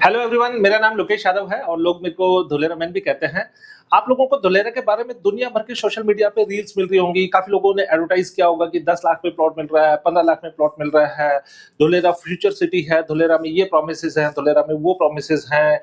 Hello everyone, मेरा नाम लोकेश यादव है और लोग मेरे को धुलेरा मैन भी कहते हैं। आप लोगों को धुलेरा के बारे में दुनिया भर के सोशल मीडिया पे रील्स मिल रही होंगी। काफी लोगों ने एडवर्टाइज किया होगा कि 10 लाख में प्लॉट मिल रहा है, 15 लाख में प्लॉट मिल रहा है, धुलेरा फ्यूचर सिटी है, धुलेरा में ये प्रॉमिसेस हैं, धुलेरा में वो प्रॉमिसेस हैं।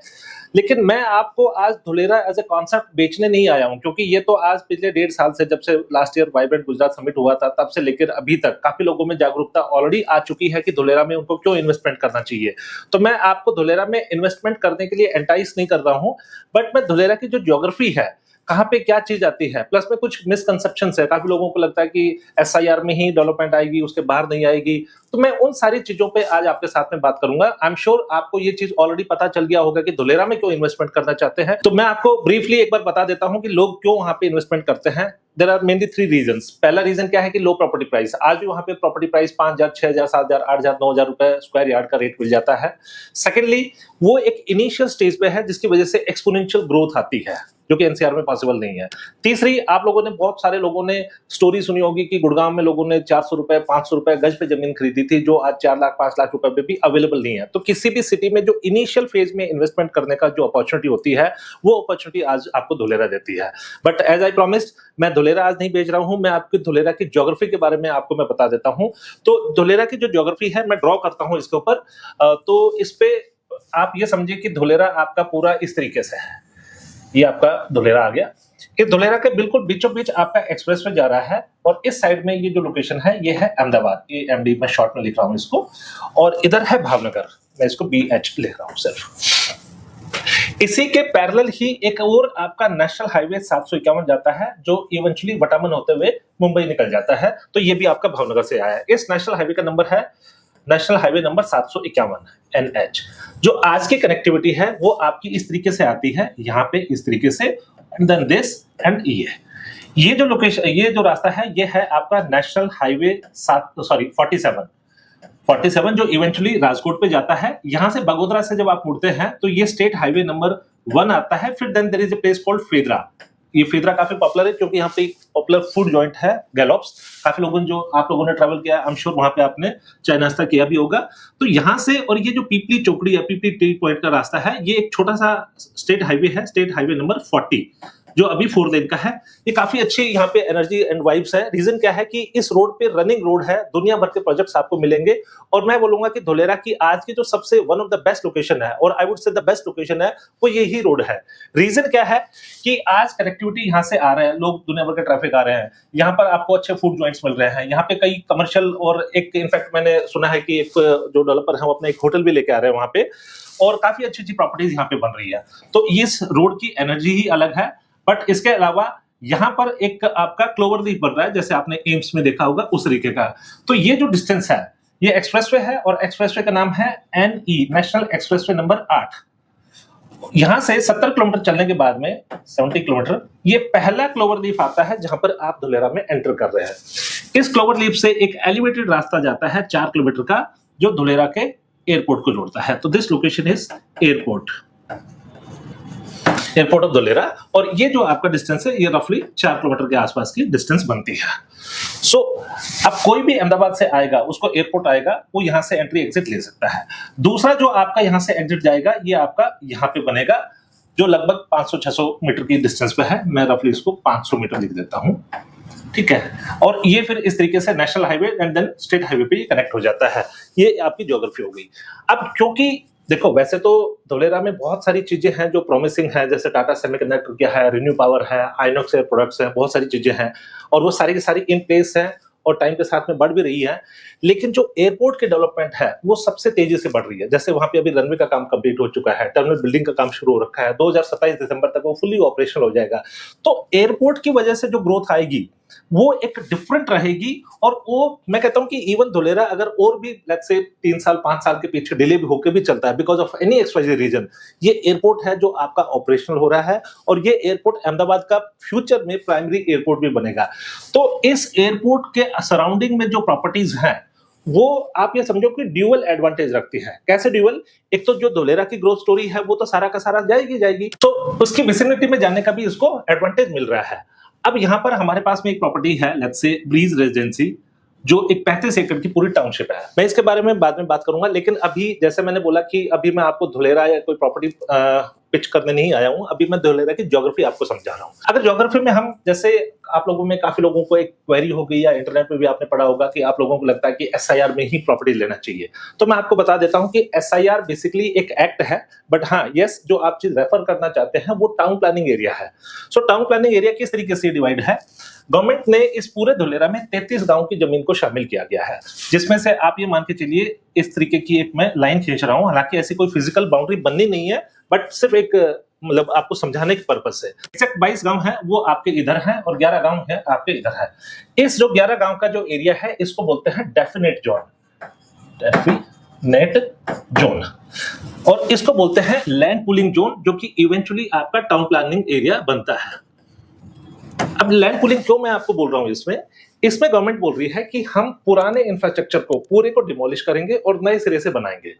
लेकिन मैं आपको आज धुलेरा एज ए कॉन्सेप्ट बेचने नहीं आया हूं, क्योंकि ये तो आज पिछले 1.5 साल से, जब से last year vibrant Gujarat summit हुआ था, तब से लेकर अभी तक काफी लोगों में जागरूकता ऑलरेडी आ चुकी है कि धुलेरा में उनको क्यों इन्वेस्टमेंट करना चाहिए। तो मैं आपको धुलेरा में इन्वेस्टमेंट करने के लिए एंटाइस नहीं कर रहा हूं, बट मैं धुलेरा की जो ज्योग्राफी है, कहाँ पे क्या चीज आती है, प्लस में कुछ मिसकंसेप्शंस है। काफी लोगों को लगता है कि एसआईआर में ही डेवलपमेंट आएगी, उसके बाहर नहीं आएगी। तो मैं उन सारी चीजों पे आज आपके साथ में बात करूंगा। आई एम श्योर आपको ये चीज ऑलरेडी पता चल गया होगा कि धुलेरा में क्यों इन्वेस्टमेंट करना चाहते हैं। तो मैं आपको ब्रीफली एक बार बता देता हूं कि लोग क्यों वहां पे इन्वेस्टमेंट करते हैं। There are mainly 3 reasons. पहला रीजन क्या है कि लो प्रॉपर्टी प्राइस। आज भी वहां पे प्रॉपर्टी प्राइस 5,000, 6,000, 7,000, 8,000, 9,000 रुपए स्क्वायर यार्ड का रेट मिल जाता है। सेकेंडली, वो एक इनिशियल स्टेज पे है जिसकी वजह से एक्सपोनेंशियल ग्रोथ आती है, जो कि एनसीआर में पॉसिबल नहीं है। तीसरी, आप लोगों ने, बहुत सारे लोगों ने स्टोरी सुनी होगी कि गुड़गांव में लोगों ने 400 रुपए, 500 रुपए गज पे जमीन खरीदी थी, जो आज 4 लाख, 5 लाख रुपए पे भी अवेलेबल नहीं है। तो किसी भी सिटी में जो इनिशियल फेज में इन्वेस्टमेंट करने का जो अपॉर्चुनिटी होती है, वो अपॉर्चुनिटी आज आपको धुलेरा देती है। बट एज आई प्रॉमिस्ड, मैं धुलेरा आज नहीं बेच रहा हूं, मैं आपकी धुलेरा की ज्योग्राफी के बारे में आपको मैं बता देता हूं। तो धुलेरा की जो ज्योग्राफी है, मैं ड्रॉ करता हूं इसके ऊपर। तो इस पे आप ये समझिए कि धुलेरा आपका पूरा इस तरीके से है। ये आपका धुलेरा आ गया। कि धुलेरा के बिल्कुल बीचों बीच आपका एक्सप्रेसवे जा रहा है, और इस साइड में ये जो लोकेशन है, ये है अहमदाबाद। ये एमडी में शॉर्ट में लिख रहा हूं इसको, और इधर है भावनगर, मैं इसको बीएच लिख रहा हूं सिर्फ। इसी के पैरेलल ही एक और आपका नेशनल हाईवे 751 जाता है, जो इवेंचुअली वटामन होते हुए मुंबई निकल जाता है। तो ये भी आपका भावनगर से आया है। इस नेशनल हाईवे का नंबर है नेशनल हाईवे नंबर 751 एनएच। जो आज की कनेक्टिविटी है वो आपकी इस तरीके से आती है, यहाँ पे इस तरीके से, एंड देन दिस एंड ये जो लोकेशन, ये जो रास्ता है, ये है आपका नेशनल हाईवे 47 जो इवेंचुअली राजकोट पे जाता है। यहां से बगोदरा से जब आप मुड़ते हैं तो ये स्टेट हाईवे नंबर 1 आता है। फिर then there is a place called Phedra. ये फेदरा काफी पॉपुलर है, क्योंकि यहाँ पे एक पॉपुलर फूड जॉइंट है, गैलोप्स। काफी लोगों ने, जो आप लोगों ने ट्रैवल किया है, आई एम श्योर वहां पे आपने चाय नाश्ता किया भी होगा। तो यहाँ से, और ये जो पीपली चौकड़ी है, पीपली टी पॉइंट का रास्ता है, ये एक छोटा सा स्टेट हाईवे है, स्टेट हाईवे नंबर 40, जो अभी 4 लेन का है। ये काफी अच्छी यहाँ पे एनर्जी एंड वाइब्स है। रीजन क्या है कि इस रोड पे रनिंग रोड है, दुनिया भर के प्रोजेक्ट्स आपको मिलेंगे। और मैं बोलूंगा कि धुलेरा की आज की जो सबसे one of the best location है, और आई वुड से द बेस्ट लोकेशन है, वो यही रोड है। रीजन क्या है कि आज कनेक्टिविटी यहाँ से आ रहे हैं लोग, दुनिया भर के ट्रैफिक आ रहे हैं, यहाँ पर आपको अच्छे फूड जॉइंट्स मिल रहे हैं, यहाँ पे कई कमर्शियल, और एक इनफैक्ट मैंने सुना है कि एक जो डेवलपर है वो अपना एक होटल भी लेके आ रहे हैं वहां पे, और काफी अच्छी अच्छी प्रॉपर्टीज यहाँ पे बन रही है। तो इस रोड की एनर्जी ही अलग है। बट इसके अलावा यहाँ पर एक आपका क्लोवर लीफ बन रहा है, जैसे आपने एम्स में देखा होगा उस तरीके का। तो ये जो डिस्टेंस है, ये एक्सप्रेसवे है, और एक्सप्रेसवे का नाम है एनई, नेशनल एक्सप्रेसवे नंबर 8। यहां से 70 किलोमीटर चलने के बाद में 70 किलोमीटर, ये पहला क्लोवर लीफ आता है जहां पर आप धुलेरा में एंटर कर रहे हैं। इस क्लोवर लीफ से एक एलिवेटेड रास्ता जाता है 4 किलोमीटर का, जो धुलेरा के एयरपोर्ट को जोड़ता है। तो this location is airport of Dholera. और ये जो आपका डिस्टेंस है, ये रफली 4 किलोमीटर के आसपास की डिस्टेंस बनती है। सो अब कोई भी अहमदाबाद से आएगा, उसको एयरपोर्ट आएगा, वो यहां से एंट्री एग्जिट ले सकता है। दूसरा जो आपका यहां से एग्जिट जाएगा, ये आपका यहां पे बनेगा, जो लगभग 500-600 मीटर की डिस्टेंस पे है। मैं रफली इसको 500 मीटर लिख देता हूं, ठीक है। और ये फिर इस तरीके से national highway and then state highway पे कनेक्ट हो जाता है। ये आपकी ज्योग्राफी हो गई। अब क्योंकि देखो, वैसे तो धुलेरा में बहुत सारी चीजें हैं जो प्रॉमिसिंग है, जैसे टाटा सेमीकंडक्टर क्या है, रिन्यू पावर है, आइनॉक्स एयर प्रोडक्ट्स है, बहुत सारी चीजें हैं, और वो सारी की सारी इन प्लेस है और टाइम के साथ में बढ़ भी रही है। लेकिन जो एयरपोर्ट की डेवलपमेंट है, वो सबसे तेजी से बढ़ रही है। जैसे वहां पे अभी रनवे का काम कंप्लीट हो चुका है, टर्मिनल बिल्डिंग का काम शुरू हो रखा है, 2027 दिसंबर तक वो फुल्ली ऑपरेशनल हो जाएगा। तो एयरपोर्ट की वजह से जो ग्रोथ आएगी, वो एक डिफरेंट रहेगी। और वो मैं कहता हूं कि इवन धुलेरा अगर और भी लेट्स से 3 साल 5 साल के पीछे डिले भी होकर भी चलता है, because of any XYZ reason, ये एयरपोर्ट है जो आपका ऑपरेशनल हो रहा है, और ये एयरपोर्ट अहमदाबाद का फ्यूचर में प्राइमरी एयरपोर्ट भी बनेगा। तो इस एयरपोर्ट के सराउंडिंग में जो प्रॉपर्टीज हैं, वो आप ये समझो कि ड्यूअल एडवांटेज रखती है। कैसे ड्यूअल? एक तो जो धुलेरा की ग्रोथ स्टोरी है, वो तो सारा का सारा जाएगी, तो उसकी विसिनिटी में जाने का भी इसको एडवांटेज मिल रहा है। अब यहां पर हमारे पास में एक प्रॉपर्टी है, लेट्स से ब्रीज रेजिडेंसी, जो एक 35 एकड़ की पूरी टाउनशिप है। मैं इसके बारे में बाद में बात करूंगा, लेकिन अभी जैसे मैंने बोला कि अभी मैं आपको धुलेरा या कोई प्रॉपर्टी पिच करने नहीं आया हूं, अभी मैं धुलेरा की ज्योग्राफी आपको समझा रहा हूं। अगर ज्योग्राफी में हम, जैसे आप लोगों में काफी लोगों को एक क्वेरी हो गई या इंटरनेट पे भी आपने पढ़ा होगा कि आप लोगों को लगता है कि एसआईआर में ही प्रॉपर्टी लेना चाहिए, तो मैं आपको बता देता हूं कि एसआईआर बेसिकली एक एक्ट है, बट हाँ यस, जो आप चीज रेफर करना चाहते हैं वो टाउन प्लानिंग एरिया है। सो टाउन प्लानिंग एरिया किस तरीके से डिवाइड है, गवर्नमेंट ने इस पूरे धुलेरा में 33 गांव की जमीन को शामिल किया गया है, जिसमें से आप ये मान के चलिए इस तरीके की एक मैं लाइन खींच रहा हूं, हालांकि ऐसी कोई फिजिकल बाउंड्री बननी नहीं है, बट सिर्फ एक मतलब आपको समझाने के पर्पस से। एक्जैक्ट 22 गांव है वो आपके इधर है और 11 गांव है आपके इधर है। इस जो 11 गांव का जो एरिया है इसको बोलते हैं डेफिनेट जोन, डेफिनेट जोन, और इसको बोलते हैं लैंड पूलिंग जोन, जो कि इवेंचुअली आपका टाउन प्लानिंग एरिया बनता है। अब लैंड पूलिंग क्यों मैं आपको बोल रहा हूं, इसमें गवर्नमेंट बोल रही है कि हम पुराने इंफ्रास्ट्रक्चर को पूरे को डिमोलिश करेंगे और नए सिरे से बनाएंगे।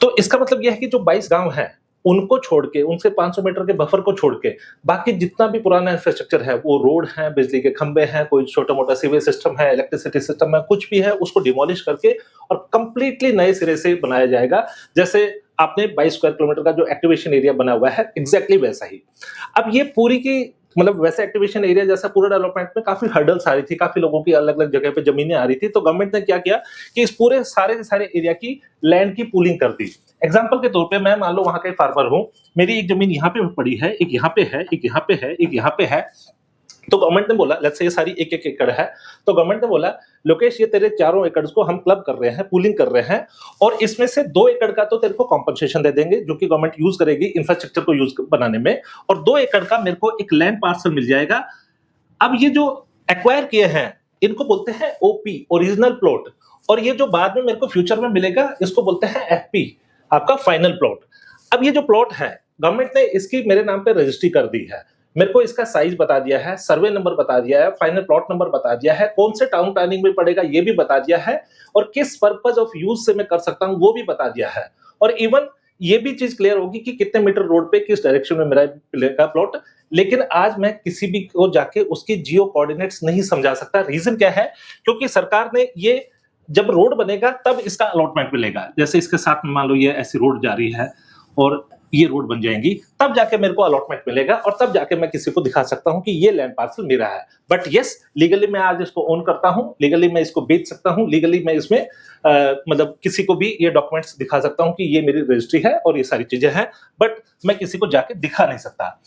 तो इसका मतलब यह है कि जो 22 गांव हैं उनको छोड़ के, उनसे 500 मीटर के बफर को छोड़ के बाकी जितना भी पुराना इंफ्रास्ट्रक्चर है, वो रोड है, बिजली के खंबे हैं, कोई छोटा मोटा सीवेज सिस्टम है, इलेक्ट्रिसिटी सिस्टम है, कुछ भी है, उसको डिमोलिश करके और कंप्लीटली नए सिरे से बनाया जाएगा। जैसे आपने 22 स्क्वायर किलोमीटर का जो एक्टिवेशन एरिया बना हुआ है, एग्जैक्टली वैसा ही। अब ये पूरी की मतलब वैसे एक्टिवेशन एरिया जैसा पूरा डेवलपमेंट में काफी हर्डल्स आ रही थी, काफी लोगों की अलग अलग जगह पे जमीनें आ रही थी, तो गवर्नमेंट ने क्या किया कि इस पूरे सारे एरिया की लैंड की पूलिंग कर दी। एग्जाम्पल के तौर पे मैं मान लो वहां का फार्मर हूं, मेरी एक जमीन यहाँ पे पड़ी है, एक यहाँ पे है, एक यहाँ पे है, एक यहाँ पे है, तो गवर्नमेंट ने बोला, लेट्स से ये सारी एक एक एकड़ है, तो गवर्नमेंट ने बोला लोकेश ये तेरे चारों एकड़ को हम क्लब कर रहे हैं, पूलिंग कर रहे हैं, और इसमें से 2 एकड़ का तो तेरे को कॉम्पनसेशन दे देंगे जो कि गवर्नमेंट यूज करेगी इंफ्रास्ट्रक्चर को यूज बनाने में, और 2 एकड़ का मेरे को एक लैंड पार्सल मिल जाएगा। अब ये जो एक्वायर किए हैं इनको बोलते हैं ओपी, ओरिजिनल प्लॉट, और ये जो बाद में मेरे को फ्यूचर में मिलेगा इसको बोलते हैं एफपी, आपका फाइनल प्लॉट। अब ये जो प्लॉट है गवर्नमेंट ने इसकी मेरे नाम पे रजिस्ट्री कर दी है, मेरे को इसका साइज बता दिया है, सर्वे नंबर बता दिया है, फाइनल प्लॉट नंबर बता दिया है, कौन से टाउन प्लानिंग में पड़ेगा ये भी बता दिया है, और किस पर्पज ऑफ यूज से मैं कर सकता हूं वो भी बता दिया है, और इवन ये भी चीज क्लियर होगी कि कितने मीटर रोड पे किस डायरेक्शन में मेरा मिलेगा प्लॉट। लेकिन आज मैं किसी भी को जाके उसकी जियो कोऑर्डिनेट्स नहीं समझा सकता। रीजन क्या है, क्योंकि सरकार ने ये जब रोड बनेगा तब इसका अलॉटमेंट मिलेगा। जैसे इसके साथ में मान लो ये ऐसी रोड जा रही है और ये रोड बन जाएंगी, तब जाके मेरे को अलॉटमेंट मिलेगा और तब जाके मैं किसी को दिखा सकता हूं कि ये लैंड पार्सल मेरा है। बट यस, लीगली मैं आज इसको ओन करता हूं, लीगली मैं इसको बेच सकता हूं, लीगली मैं इसमें मतलब किसी को भी ये डॉक्यूमेंट्स दिखा सकता हूं कि ये मेरी रजिस्ट्री है और ये सारी चीजें हैं, बट मैं किसी को जाके दिखा नहीं सकता।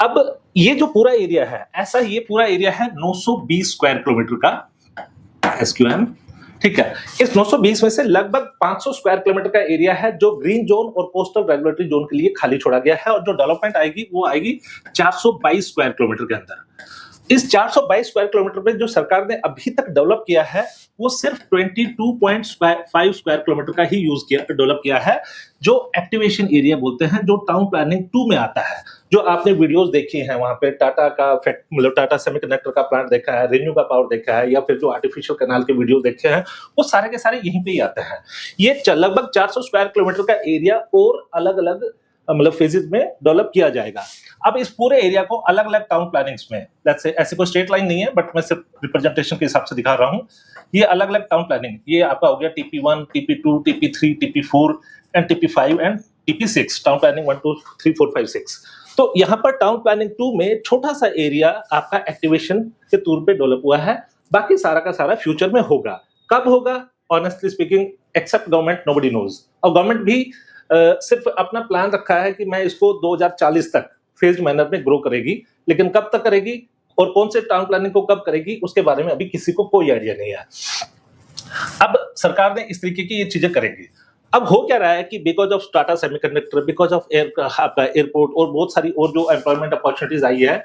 अब ये जो पूरा एरिया है, ऐसा ये पूरा एरिया है 920 स्क्वायर किलोमीटर का एसक्यूएम, ठीक है। इस 920 में से लगभग 500 स्क्वायर किलोमीटर का एरिया है जो ग्रीन जोन और कोस्टल रेगुलेटरी जोन के लिए खाली छोड़ा गया है, और जो डेवलपमेंट आएगी वो आएगी 422 स्क्वायर किलोमीटर के अंदर। इस 422 स्क्वायर किलोमीटर में जो सरकार ने अभी तक डेवलप किया है वो सिर्फ 22.5 स्क्वायर किलोमीटर का ही यूज किया, डेवलप किया है, जो एक्टिवेशन एरिया बोलते हैं, जो टाउन प्लानिंग 2 में आता है। जो आपने वीडियोस देखी हैं वहां पे टाटा का मतलब टाटा सेमीकंडक्टर का प्लांट देखा है, रेन्यू का पावर देखा है, या फिर जो आर्टिफिशियल कैनाल के वीडियो देखे हैं, वो सारे के सारे यहीं पे ही आते हैं। ये लगभग 400 स्क्वायर किलोमीटर का एरिया और अलग अलग मतलब फेजेस में डेवलप किया जाएगा। अब इस पूरे एरिया को अलग अलग टाउन प्लानिंग्स में, ऐसे कोई स्ट्रेट लाइन नहीं है, बट मैं सिर्फ रिप्रेजेंटेशन के हिसाब से दिखा रहा हूँ। ये अलग अलग टाउन प्लानिंग, ये आपका हो गया TP1, TP2, TP3, TP4 and TP5 and TP6, town planning 1 2 3 4 5 6। तो यहाँ पर टाउन प्लानिंग 2 में छोटा सा एरिया आपका एक्टिवेशन के तौर पे डेवलप हुआ है, बाकी सारा का सारा फ्यूचर में होगा। कब होगा, honestly speaking except government nobody knows. और गवर्नमेंट भी सिर्फ अपना प्लान रखा है कि मैं इसको 2040 तक फेज मैनर में ग्रो करेगी, लेकिन कब तक करेगी और कौन से टाउन प्लानिंग को कब करेगी उसके बारे में अभी किसी को कोई आइडिया नहीं है। अब सरकार ने इस तरीके की ये चीजें करेंगी। अब हो क्या रहा है कि because of Tata semiconductor, because of आपका एयरपोर्ट और बहुत सारी और जो एम्प्लॉयमेंट अपॉर्चुनिटीज आई है,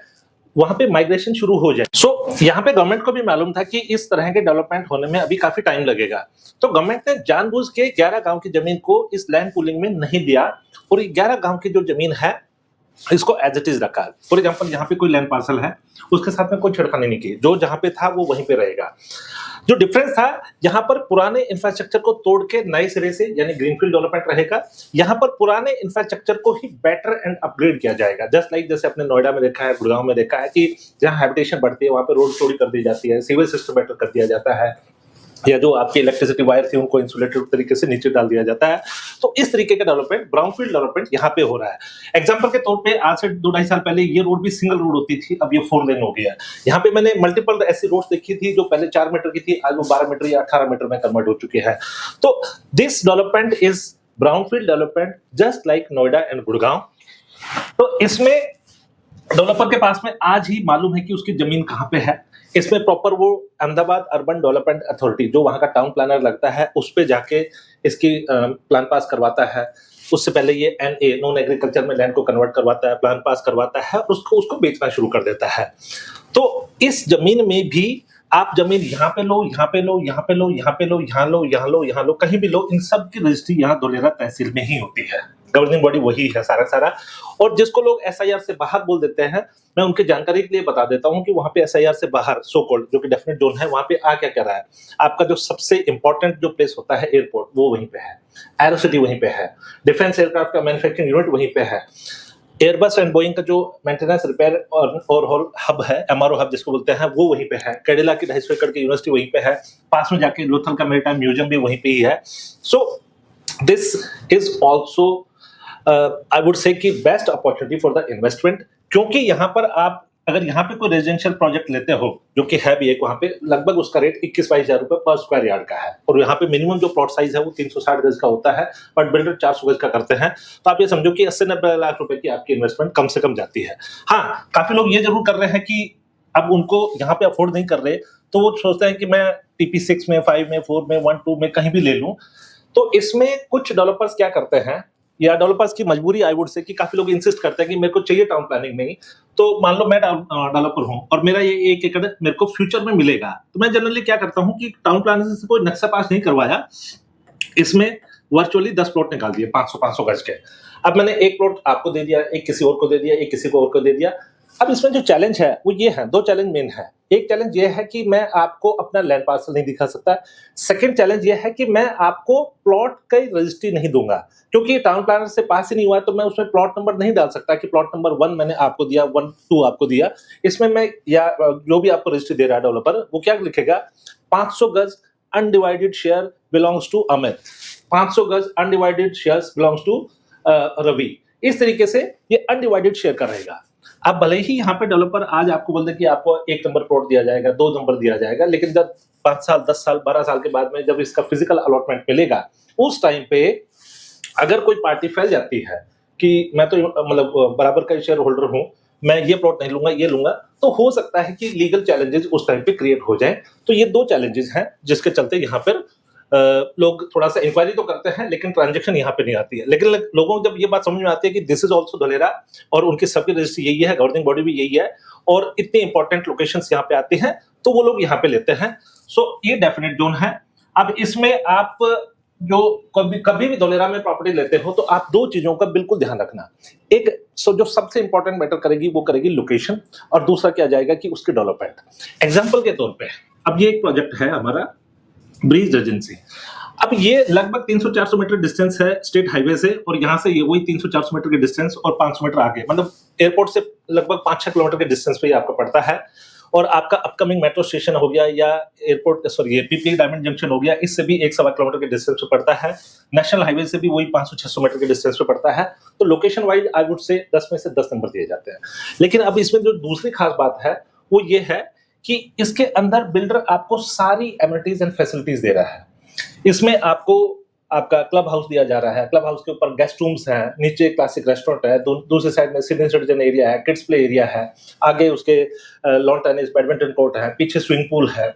वहां पे माइग्रेशन शुरू हो जाए। सो यहाँ पे गवर्नमेंट को भी मालूम था कि इस तरह के डेवलपमेंट होने में अभी काफी टाइम लगेगा, तो गवर्नमेंट ने जानबूझ के 11 गांव की जमीन को इस लैंड पूलिंग में नहीं दिया, और 11 गांव की जो जमीन है इसको एज इट इज रखा। फॉर एग्जाम्पल यहाँ पे कोई लैंड पार्सल है, उसके साथ में कोई छिड़खानी नहीं की, जो जहां पे था वो वहीं पे रहेगा। जो डिफरेंस था, यहाँ पर पुराने इंफ्रास्ट्रक्चर को तोड़ के नए सिरे से यानी ग्रीनफील्ड डेवलपमेंट रहेगा, यहाँ पर पुराने इंफ्रास्ट्रक्चर को ही बेटर एंड अपग्रेड किया जाएगा। जस्ट लाइक जैसे अपने नोएडा में देखा है, गुड़गांव में देखा है कि जहाँ हैबिटेशन बढ़ती है वहां पे रोड चौड़ी कर दी जाती है, सीवेज सिस्टम बेटर कर दिया जाता है, या जो आपकी इलेक्ट्रिसिटी वायर थी उनको इंसुलेटेड तरीके से नीचे डाल दिया जाता है। तो इस तरीके का डेवलपमेंट, ब्राउनफील्ड डेवलपमेंट यहाँ पे हो रहा है। एग्जांपल के तौर पे आज से 2-2.5 साल पहले ये रोड भी सिंगल रोड होती थी, अब ये 4 लेन हो गया है। यहाँ पे मैंने मल्टीपल ऐसी रोड्स देखी थी जो पहले 4 मीटर की थी, आज वो 12 मीटर या 18 मीटर में कन्वर्ट हो चुकी है। तो this development is brownfield development just like Noida and Gurgaon. तो इसमें डेवलपर के पास में आज ही मालूम है कि उसकी जमीन कहाँ पे है। इसमें प्रॉपर वो अहमदाबाद अर्बन डेवलपमेंट अथॉरिटी जो वहाँ का टाउन प्लानर लगता है उस पे जाके इसकी प्लान पास करवाता है। उससे पहले ये NA नॉन एग्रीकल्चर में लैंड को कन्वर्ट करवाता है, प्लान पास करवाता है और उसको बेचना शुरू कर देता है। तो इस जमीन में भी आप जमीन यहाँ पे लो, यहाँ पे लो, यहाँ पे लो, यहाँ पे लो, यहाँ लो, यहाँ लो, यहाँ लो, कहीं भी लो, इन सब की रजिस्ट्री यहाँ धोलेरा तहसील में ही होती है। गवर्निंग बॉडी वही है सारा। और जिसको लोग SIR से बाहर बोल देते हैं, मैं उनकी जानकारी के लिए बता देता हूं कि वहां पे SIR से बाहर सो कॉल्ड जो कि डेफिनेट जोन है, वहां पे आ क्या रहा है। आपका जो सबसे इंपॉर्टेंट जो प्लेस होता है एयरपोर्ट, वो वहीं पे है। एरो सिटी वहीं पे है। डिफेंस एयरक्राफ्ट का मैन्युफैक्चरिंग यूनिट वहीं पे है। एयरबस एंड बोइंग का जो मेंटेनेंस रिपेयर और ओवरहॉल हब है, MRO हब जिसको बोलते हैं, वो वहीं पे है। कैडिला की 250 एकड़ की यूनिवर्सिटी वहीं पे है। पास में जाके लोथल का मेरीटाइम म्यूजियम भी वहीं पे ही है। So this is also I would say कि best opportunity for the investment, क्योंकि यहाँ पर आप अगर यहाँ पे कोई रेजिडेंशियल प्रोजेक्ट लेते हो जो कि है भी एक, वहाँ पे लगभग उसका रेट 21-22 हजार रुपए पर स्क्वायर यार्ड का है। और यहाँ पे मिनिमम जो प्लॉट साइज है वो 360 गज का होता है, बट बिल्डर 400 गज का करते हैं। तो आप ये समझो कि 80-90 लाख रुपए की आपकी इन्वेस्टमेंट कम से कम जाती है। हाँ, काफी लोग ये जरूर कर रहे हैं कि अब उनको यहाँ पे अफोर्ड नहीं कर रहे, तो वो सोचते हैं कि मैं TP6 में, 5 में, 4 में, 1, 2 में कहीं भी ले लूं। तो इसमें कुछ डेवलपर्स क्या करते हैं, या डेवलपर्स की मजबूरी आई वुड से कि काफी लोग इंसिस्ट करते हैं कि मेरे को चाहिए टाउन प्लानिंग में ही। तो मान लो मैं डेवलपर हूं और मेरा ये 1 एकड़ मेरे को फ्यूचर में मिलेगा, तो मैं जनरली क्या करता हूं कि टाउन प्लानिंग से कोई नक्शा पास नहीं करवाया, इसमें वर्चुअली 10 प्लॉट निकाल दिए 500-500 गज के। अब मैंने एक प्लॉट आपको दे दिया, एक किसी और को दे दिया, एक किसी को और को दे दिया। अब इसमें जो चैलेंज है वो ये है, 2 चैलेंज मेन है। एक चैलेंज ये है कि मैं आपको अपना लैंड पार्सल नहीं दिखा सकता। सेकंड चैलेंज ये है कि मैं आपको प्लॉट की रजिस्ट्री नहीं दूंगा, क्योंकि टाउन प्लानर से पास ही नहीं हुआ है, तो मैं उसमें प्लॉट नंबर नहीं डाल सकता कि प्लॉट नंबर 1 मैंने आपको दिया, 1, 2 आपको दिया। इसमें मैं या जो भी आपको रजिस्ट्री दे रहा है डेवलपर, वो क्या लिखेगा, 500 गज undivided share belongs to Amit, 500 गज undivided shares belongs to Ravi. इस तरीके से ये अनडिवाइडेड शेयर का रहेगा। अब भले ही यहाँ पे डेवलपर आज आपको बोल दे कि आपको 1 नंबर प्लॉट दिया जाएगा, 2 नंबर दिया जाएगा, लेकिन जब 5 साल, 10 साल, 12 साल के बाद में जब इसका फिजिकल अलॉटमेंट मिलेगा, उस टाइम पे अगर कोई पार्टी फैल जाती है कि मैं तो मतलब बराबर का शेयर होल्डर हूं, मैं ये प्लॉट नहीं लूंगा, ये लूंगा, तो हो सकता है कि लीगल चैलेंजेस उस टाइम पे क्रिएट हो जाए। तो ये 2 चैलेंजेस हैं जिसके चलते यहाँ पर लोग थोड़ा सा इंक्वायरी तो करते हैं, लेकिन ट्रांजैक्शन यहाँ पे नहीं आती है। लेकिन लोगों को जब ये बात समझ में आती है कि दिस इज ऑल्सो धोलेरा और उनकी सबकी रजिस्ट्री यही है, गवर्निंग बॉडी भी यही है और इतनी इंपॉर्टेंट लोकेशंस यहाँ पे आती हैं, तो वो लोग यहाँ पे लेते हैं। सो ये डेफिनेट जोन है। अब इसमें आप जो कभी भी धोलेरा में प्रॉपर्टी लेते हो, तो आप 2 चीजों का बिल्कुल ध्यान रखना। एक जो सबसे इंपॉर्टेंट मैटर करेगी वो करेगी लोकेशन, और दूसरा क्या जाएगा कि उसकी डेवलपमेंट। एग्जाम्पल के तौर पे अब ये एक प्रोजेक्ट है हमारा ब्रीज रेजेंसी। अब ये लगभग 300-400 मीटर डिस्टेंस है स्टेट हाईवे से, और यहाँ से ये वही 300-400 मीटर के डिस्टेंस और 500 मीटर आगे, मतलब एयरपोर्ट से लगभग 5-6 किलोमीटर के डिस्टेंस पे ये आपको पड़ता है। और आपका अपकमिंग मेट्रो स्टेशन हो गया या airport sorry PPA diamond junction हो गया, इससे भी 1-1.25 किलोमीटर के डिस्टेंस पे पड़ता है। नेशनल हाईवे से भी वही 500-600 मीटर के डिस्टेंस पे पड़ता है। तो लोकेशन वाइज आई वुड से 10 में से 10 नंबर दिए जाते हैं। लेकिन अब इसमें जो दूसरी खास बात है वो ये है कि इसके अंदर बिल्डर आपको सारी एमिनिटीज एंड फैसिलिटीज दे रहा है। इसमें आपको आपका क्लब हाउस दिया जा रहा है, क्लब हाउस के ऊपर गेस्ट रूम्स हैं, नीचे क्लासिक रेस्टोरेंट है, दूसरी साइड में सीनियर सिटीजन एरिया है, किड्स प्ले एरिया है, आगे उसके लॉन टेनिस बैडमिंटन कोर्ट है, पीछे स्विमिंग पूल है,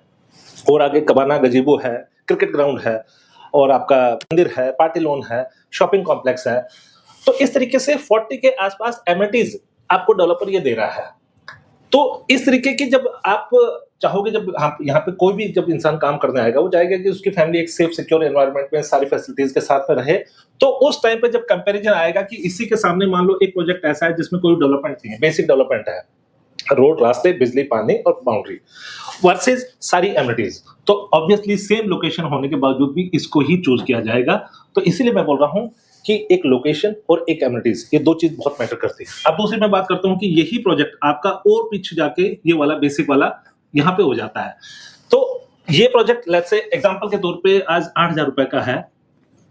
और आगे कबाना गजीबो है, क्रिकेट ग्राउंड है, और आपका मंदिर है, पार्टी लॉन है, शॉपिंग कॉम्प्लेक्स है। तो इस तरीके से 40 के आसपास एमिनिटीज आपको डेवलपर ये दे रहा है। तो इस तरीके की जब आप चाहोगे, जब यहाँ पे कोई भी जब इंसान काम करने आएगा, वो चाहेगा कि उसकी फैमिली एक सेफ सिक्योर एनवायरनमेंट में सारी फैसिलिटीज के साथ में रहे। तो उस टाइम पे जब कंपैरिजन आएगा कि इसी के सामने मान लो एक प्रोजेक्ट ऐसा है जिसमें कोई डेवलपमेंट नहीं है, बेसिक डेवलपमेंट है, रोड, रास्ते, बिजली, पानी और बाउंड्री वर्सेस सारी एमिनिटीज, तो ऑब्वियसली सेम लोकेशन होने के बावजूद भी इसको ही चूज किया जाएगा। तो इसीलिए मैं बोल रहा हूँ कि एक लोकेशन और एक एमिनिटीज, ये 2 चीज बहुत मैटर करती है। अब दूसरी मैं बात करता हूँ कि यही प्रोजेक्ट आपका और पीछे जाके ये वाला बेसिक वाला यहाँ पे हो जाता है। तो ये प्रोजेक्ट लेट्स से एग्जांपल के तौर पे आज 8,000 रुपए का है,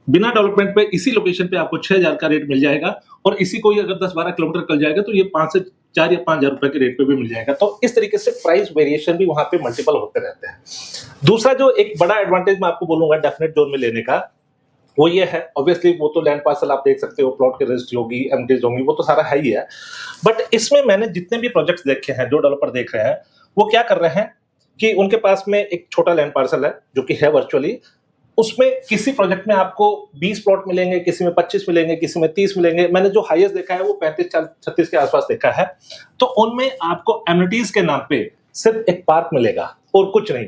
बिना डेवलपमेंट पे इसी लोकेशन पे आपको 6,000 का रेट मिल जाएगा, और इसी को ही अगर 10-12 किलोमीटर चल जाएगा तो ये 5 से 4 या 5,000 रुपए के रेट पे भी मिल जाएगा। तो इस तरीके से प्राइस वेरिएशन भी वहां पे मल्टीपल होते रहते हैं। दूसरा जो एक बड़ा एडवांटेज मैं आपको बोलूंगा डेफिनेट जोन में लेने का, वो ये है, ऑब्वियसली वो तो लैंड पार्सल आप देख सकते हो, प्लॉट की रजिस्ट्री होगी, एमटीज होंगी, वो तो सारा है ही है। बट इसमें मैंने जितने भी प्रोजेक्ट्स देखे हैं, जो डेवलपर देख रहे हैं, वो क्या कर रहे हैं कि उनके पास में एक छोटा लैंड पार्सल है जो कि है वर्चुअली, उसमें किसी प्रोजेक्ट में आपको 20 प्लॉट मिलेंगे, किसी में 25 मिलेंगे, किसी में 30 मिलेंगे। मैंने जो हाईएस्ट देखा है वो 35-36 के आसपास देखा है। तो उनमें आपको एमिनिटीज के नाम पे सिर्फ एक पार्क मिलेगा और कुछ नहीं।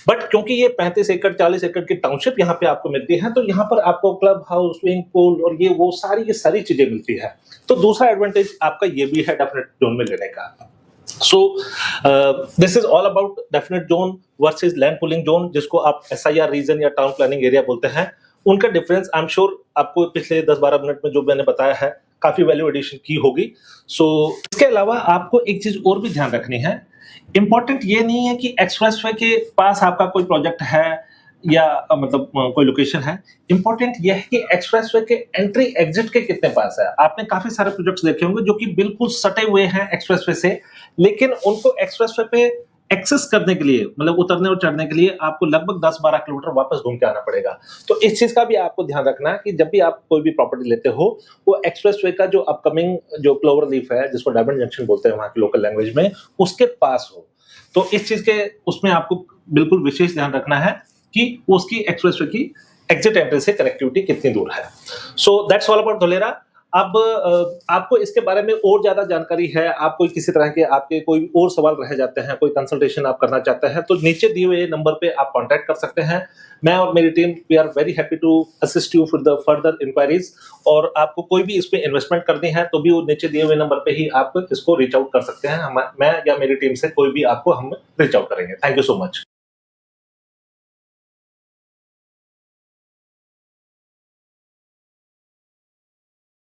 बट क्योंकि ये 35 एकड़ 40 एकड़ की टाउनशिप यहाँ पे आपको मिलती है, तो यहाँ पर आपको क्लब हाउस, स्विमिंग पूल और ये वो सारी चीजें मिलती है। तो दूसरा एडवांटेज आपका ये भी है डेफिनेट जोन में लेने का। So this is all about definite zone versus land pooling zone, जिसको आप SIR रीजन या टाउन प्लानिंग एरिया बोलते हैं। उनका डिफरेंस आई एम श्योर आपको पिछले 10-12 मिनट में जो मैंने बताया है काफी वैल्यू एडिशन की होगी। सो इसके अलावा आपको एक चीज और भी ध्यान रखनी है, इंपॉर्टेंट ये नहीं है कि एक्सप्रेसवे के पास आपका कोई प्रोजेक्ट है या मतलब कोई लोकेशन है। इंपॉर्टेंट ये है कि एक्सप्रेसवे के एंट्री एग्जिट के कितने पास है। आपने काफी सारे प्रोजेक्ट्स देखे होंगे जो कि बिल्कुल सटे हुए हैं एक्सप्रेसवे से, लेकिन उनको एक्सप्रेसवे पे एक्सेस करने के लिए, मतलब उतरने और चढ़ने के लिए आपको लगभग 10-12 किलोमीटर वापस घूम के आना पड़ेगा। तो इस चीज का भी आपको ध्यान रखना है कि जब भी आप कोई भी प्रॉपर्टी लेते हो, वो एक्सप्रेसवे का जो अपकमिंग जो क्लोवर लीफ है, जिसको डायमंड जंक्शन बोलते हैं वहां की लोकल लैंग्वेज में, उसके पास हो। तो इस चीज के उसमें आपको बिल्कुल विशेष ध्यान रखना है कि उसकी एक्सप्रेसवे की एग्जिट एंट्री से कनेक्टिविटी कितनी दूर है। So that's all about Dholera. अब आपको इसके बारे में और ज्यादा जानकारी है, आप कोई किसी तरह के आपके कोई और सवाल रह जाते हैं, कोई कंसल्टेशन आप करना चाहते हैं, तो नीचे दिए हुए नंबर पे आप कांटेक्ट कर सकते हैं। मैं और मेरी team we are very happy to assist you for the further inquiries. और आपको कोई भी इसमें इन्वेस्टमेंट करनी है तो भी वो नीचे दिए हुए नंबर पे ही आप इसको रीच आउट कर सकते हैं। मैं या मेरी टीम से कोई भी आपको हम रीच आउट करेंगे। Thank you so much.